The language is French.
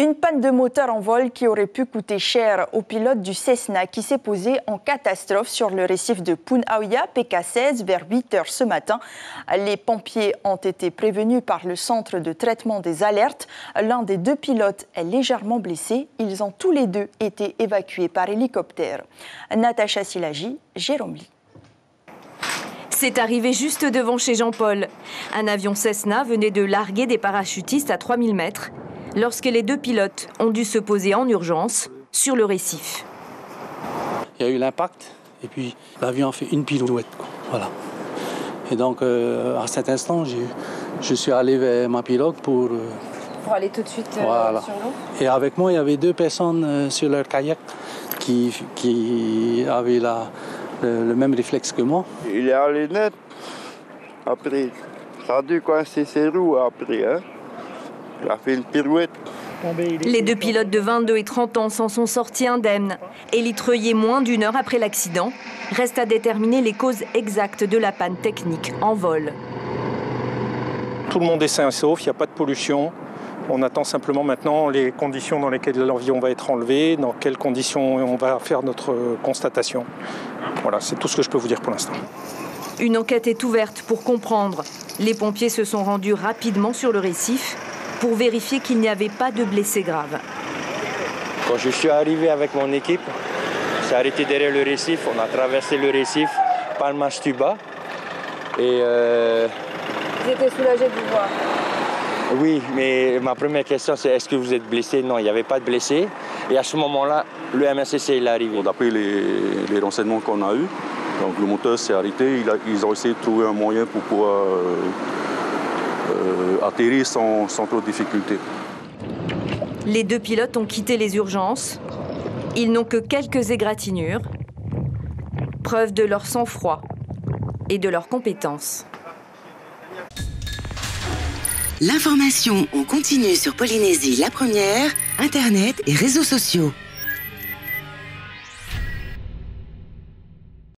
Une panne de moteur en vol qui aurait pu coûter cher au pilote du Cessna qui s'est posé en catastrophe sur le récif de Punaauia, PK16, vers 8 h ce matin. Les pompiers ont été prévenus par le centre de traitement des alertes. L'un des deux pilotes est légèrement blessé. Ils ont tous les deux été évacués par hélicoptère. Natacha Silagi, Jérôme Lee. C'est arrivé juste devant chez Jean-Paul. Un avion Cessna venait de larguer des parachutistes à 3000 mètres lorsque les deux pilotes ont dû se poser en urgence sur le récif. Il y a eu l'impact et puis l'avion a fait une pirouette. Voilà. Et donc à cet instant, je suis allé vers ma pilote pour aller tout de suite voilà. sur l'eau. Et avec moi, il y avait deux personnes sur leur kayak qui avaient le même réflexe que moi. Il est allé net. Après, ça a dû coincer ses roues après. Hein? Il a fait une pirouette. Les deux pilotes de 22 et 30 ans s'en sont sortis indemnes. Élie Treuillet, moins d'une heure après l'accident, reste à déterminer les causes exactes de la panne technique en vol. Tout le monde est sain et sauf, il n'y a pas de pollution. On attend simplement maintenant les conditions dans lesquelles l'avion va être enlevé, dans quelles conditions on va faire notre constatation. Voilà, c'est tout ce que je peux vous dire pour l'instant. Une enquête est ouverte pour comprendre. Les pompiers se sont rendus rapidement sur le récif pour vérifier qu'il n'y avait pas de blessés graves. Quand je suis arrivé avec mon équipe, on s'est arrêté derrière le récif, on a traversé le récif, Palmas-Tuba. Et Vous étiez soulagé de vous voir? Oui, mais ma première question c'est est-ce que vous êtes blessé? Non, il n'y avait pas de blessés. Et à ce moment-là, le MSCC est arrivé. D'après les renseignements qu'on a eus, donc le moteur s'est arrêté, ils ont essayé de trouver un moyen pour pouvoir atterrir sans trop de difficulté. Les deux pilotes ont quitté les urgences. Ils n'ont que quelques égratignures, preuve de leur sang-froid et de leur compétence. L'information en continu sur Polynésie la première, Internet et réseaux sociaux.